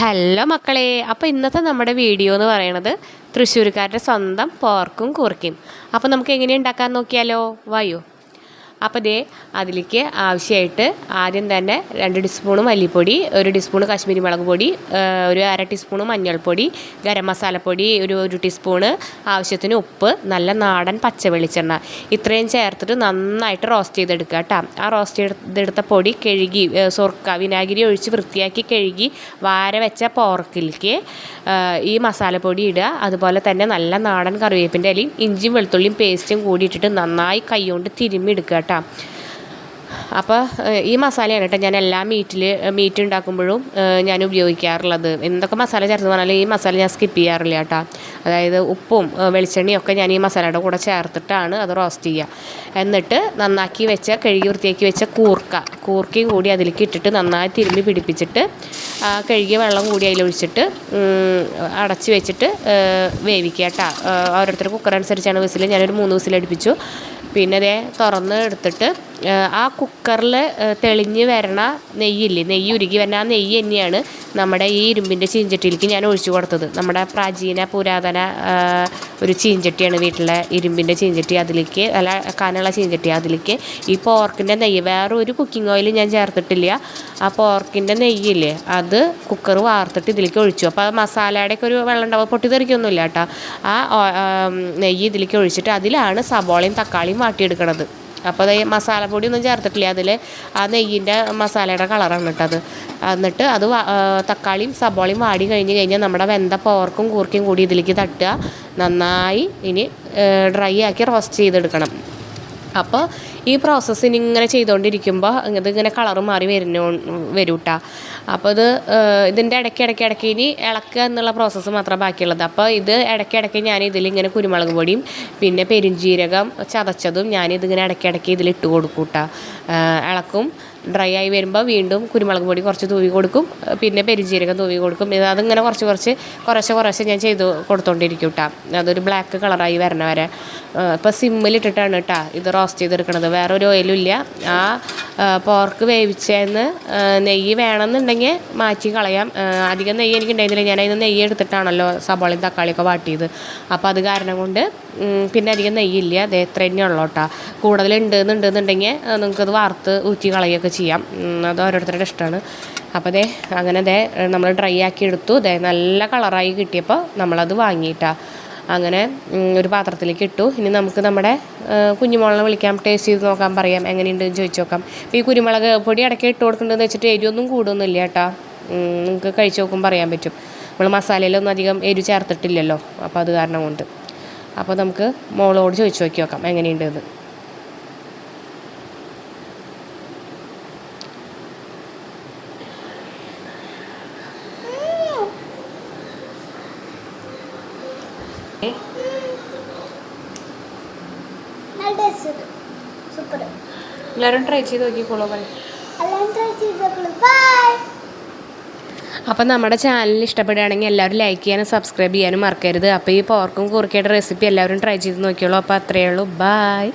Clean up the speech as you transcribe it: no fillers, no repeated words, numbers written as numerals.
Hello മക്കളെ, അപ്പോൾ ഇന്നത്തെ നമ്മുടെ വീഡിയോ എന്ന് പറയുന്നത് തൃശ്ശൂർക്കാരുടെ സ്വന്തം പോർക്കും കൂർക്കയും. അപ്പോൾ നമുക്ക് എങ്ങനെ ഉണ്ടാക്കാൻ നോക്കിയാലോ, വായോ. അപ്പോൾ ദേ അതിലേക്ക് ആവശ്യമായിട്ട് ആദ്യം തന്നെ 2 ടീസ്പൂൺ മല്ലിപ്പൊടി, 1 ടീസ്പൂൺ കാശ്മീരി മുളക് പൊടി, ഒരു 1/2 ടീസ്പൂൺ മഞ്ഞൾപ്പൊടി, ഗരം മസാലപ്പൊടി 1 ടീസ്പൂണ്, ആവശ്യത്തിന് ഉപ്പ്, നല്ല നാടൻ പച്ച വെളിച്ചെണ്ണ ഇത്രയും ചേർത്തിട്ട് നന്നായിട്ട് റോസ്റ്റ് ചെയ്തെടുക്കുക കേട്ടോ. ആ റോസ്റ്റ് ചെയ്തെടുത്ത പൊടി കഴുകി വിനാഗിരി ഒഴിച്ച് വൃത്തിയാക്കി കഴുകി വാര വെച്ച പോർക്കിലേക്ക് ഈ മസാലപ്പൊടി ഇടുക. അതുപോലെ തന്നെ നല്ല നാടൻ കറിവേപ്പിൻ്റെ ഇലയും ഇഞ്ചിയും വെളുത്തുള്ളിയും പേസ്റ്റും കൂടി ഇട്ടിട്ട് നന്നായി കൈകൊണ്ട് തിരുമ്മി എടുക്കുക കേട്ടോ. അപ്പോൾ ഈ മസാലയാണ് കേട്ടോ ഞാൻ എല്ലാ മീറ്റ് ഉണ്ടാക്കുമ്പോഴും ഞാൻ ഉപയോഗിക്കാറുള്ളത്. എന്തൊക്കെ മസാല ചേർത്ത് പറഞ്ഞാലും ഈ മസാല ഞാൻ സ്കിപ്പ് ചെയ്യാറില്ല കേട്ടോ. അതായത് ഉപ്പും വെളിച്ചെണ്ണയും ഒക്കെ ഞാൻ ഈ മസാലയുടെ കൂടെ ചേർത്തിട്ടാണ് അത് റോസ്റ്റ് ചെയ്യുക. എന്നിട്ട് നന്നാക്കി വെച്ച കഴുകി വൃത്തിയാക്കി വെച്ച കൂർക്കയും കൂടി അതിലേക്ക് ഇട്ടിട്ട് നന്നായി തിരുമ്മി പിടിപ്പിച്ചിട്ട് കഴുകിയ വെള്ളം കൂടി അതിലൊഴിച്ചിട്ട് അടച്ച് വെച്ചിട്ട് വേവിക്കുക കേട്ടോ. ഓരോരുത്തർ കുക്കർ അനുസരിച്ചാണ് വിസിൽ. ഞാനൊരു 3 വിസിൽ അടുപ്പിച്ചു. പിന്നെ അതേ തുറന്ന് എടുത്തിട്ട് ആ കുക്കറിൽ തെളിഞ്ഞ് വരണ നെയ്യ് ഉരുകി വരുന്ന ആ നെയ്യ് തന്നെയാണ് നമ്മുടെ ഈ ഇരുമ്പിൻ്റെ ചീഞ്ചട്ടിയിലേക്ക് ഞാൻ ഒഴിച്ചു കൊടുത്തത്. നമ്മുടെ പ്രാചീന പുരാതന ഒരു ചീഞ്ചട്ടിയാണ്, വീട്ടിലെ ഇരുമ്പിൻ്റെ ചീഞ്ചട്ടി. അതിലേക്ക് കനുള്ള ചീഞ്ചട്ടി, അതിലേക്ക് ഈ പോർക്കിൻ്റെ നെയ്യ്, വേറെ ഒരു കുക്കിംഗ് ഓയിൽ ഞാൻ ചേർത്തിട്ടില്ല. ആ പോർക്കിൻ്റെ നെയ്യില്ലേ അത് കുക്കർ വാർത്തിട്ട് ഇതിലേക്ക് ഒഴിച്ചു. അപ്പോൾ ആ മസാലയുടെയൊക്കെ ഒരു വെള്ളം ഉണ്ടാവും, പൊട്ടിത്തെറിക്കൊന്നുമില്ല കേട്ടോ. ആ നെയ്യ് ഇതിലേക്ക് ഒഴിച്ചിട്ട് അതിലാണ് സബോളയും തക്കാളിയും വാട്ടിയെടുക്കണത്. അപ്പോൾ അത് മസാലപ്പൊടി ഒന്നും ചേർത്തിട്ടില്ല, അതിൽ ആ നെയ്യിൻ്റെ മസാലയുടെ കളറാണ് കേട്ടത്. എന്നിട്ട് അത് തക്കാളിയും സബോളയും വാടി കഴിഞ്ഞാൽ നമ്മുടെ വെന്ത പോർക്കും കൂർക്കയും കൂടി ഇതിലേക്ക് തട്ടുക. നന്നായി ഇനി ഡ്രൈ ആക്കി റോസ്റ്റ് ചെയ്തെടുക്കണം. അപ്പോൾ ഈ പ്രോസസ്സിന് ഇങ്ങനെ ചെയ്തുകൊണ്ടിരിക്കുമ്പോൾ ഇതിങ്ങനെ കളറ് മാറി വരും കേട്ടോ. അപ്പോൾ ഇതിൻ്റെ ഇടയ്ക്ക് ഇനി ഇളക്കുക എന്നുള്ള പ്രോസസ്സ് മാത്രമേ ബാക്കിയുള്ളത്. അപ്പോൾ ഇത് ഇടയ്ക്കിടയ്ക്ക് ഞാൻ ഇതിലിങ്ങനെ കുരുമുളക് പൊടിയും പിന്നെ പെരുംജീരകം ചതച്ചതും ഞാനിതിങ്ങനെ ഇടയ്ക്കിടയ്ക്ക് ഇതിലിട്ട് കൊടുക്കും കേട്ടോ. ഇളക്കും. ഡ്രൈ ആയി വരുമ്പോൾ വീണ്ടും കുരുമുളക് പൊടി കുറച്ച് തൂവി കൊടുക്കും, പിന്നെ പെരുംജീരകം തൂവി കൊടുക്കും. അതിങ്ങനെ കുറച്ച് ഞാൻ ചെയ്ത് കൊടുത്തോണ്ടിരിക്കും കേട്ടോ. അതൊരു ബ്ലാക്ക് കളറായി വരണ വരെ. ഇപ്പോൾ സിമ്മിലിട്ടിട്ടാണ് കേട്ടോ ഇത് റോസ്റ്റ് ചെയ്തെടുക്കണത്, വേറെ ഒരു ഓയിലും ഇല്ല. ആ പോർക്ക് വേവിച്ചതെന്ന് നെയ്യ് വേണമെന്നുണ്ടെങ്കിൽ മാറ്റി കളയാം. അധികം നെയ്യ് എനിക്ക് ഉണ്ടായിരുന്നില്ല, ഞാനതിന് നെയ്യ് എടുത്തിട്ടാണല്ലോ സബോളയും തക്കാളിയൊക്കെ വാട്ടിയത്. അപ്പോൾ അത് കാരണം കൊണ്ട് പിന്നെ അധികം നെയ്യില്ല, അതേ എത്ര തന്നെ ഉള്ളൂ കേട്ടോ. കൂടുതലുണ്ടെന്നുണ്ടെങ്കിൽ നിങ്ങൾക്കത് വാർത്ത് ഊറ്റി കളയുകയൊക്കെ ചെയ്യാം, അത് ഓരോരുത്തരുടെ ഇഷ്ടമാണ്. അപ്പോൾ അങ്ങനെ നമ്മൾ ഡ്രൈ ആക്കി എടുത്തു. നല്ല കളറായി കിട്ടിയപ്പോൾ നമ്മളത് വാങ്ങിയിട്ടാണ് അങ്ങനെ ഒരു പാത്രത്തിലേക്ക് ഇട്ടു. ഇനി നമുക്ക് നമ്മുടെ കുഞ്ഞുമോളെ വിളിക്കാം, ടേസ്റ്റ് ചെയ്ത് നോക്കാൻ പറയാം, എങ്ങനെയുണ്ടെന്ന് ചോദിച്ചു നോക്കാം. അപ്പോൾ ഈ കുരുമുളക് പൊടി ഇടയ്ക്ക് ഇട്ട് കൊടുക്കേണ്ടതെന്ന് വെച്ചിട്ട് എരിവൊന്നും കൂടുന്നില്ല കേട്ടോ. നിങ്ങൾക്ക് കഴിച്ച് നോക്കുമ്പോൾ പറയാൻ പറ്റും. നമ്മൾ മസാലയിലൊന്നും അധികം എരിവ് ചേർത്തിട്ടില്ലല്ലോ, അപ്പോൾ അത് കാരണം കൊണ്ട്. അപ്പോൾ നമുക്ക് മോളോട് ചോദിച്ചു നോക്കാം എങ്ങനെയുണ്ടെന്ന്. എല്ലാവരും ട്രൈ ചെയ്ത് നോക്കിക്കോളൂ. അപ്പം നമ്മുടെ ചാനൽ ഇഷ്ടപ്പെടുകയാണെങ്കിൽ എല്ലാവരും ലൈക്ക് ചെയ്യാനും സബ്സ്ക്രൈബ് ചെയ്യാനും മറക്കരുത്. അപ്പോൾ ഈ പോർക്കും കൂർക്കയുടെ റെസിപ്പി എല്ലാവരും ട്രൈ ചെയ്ത് നോക്കിയോളൂ. അപ്പോൾ അത്രയേ ഉള്ളൂ. ബൈ.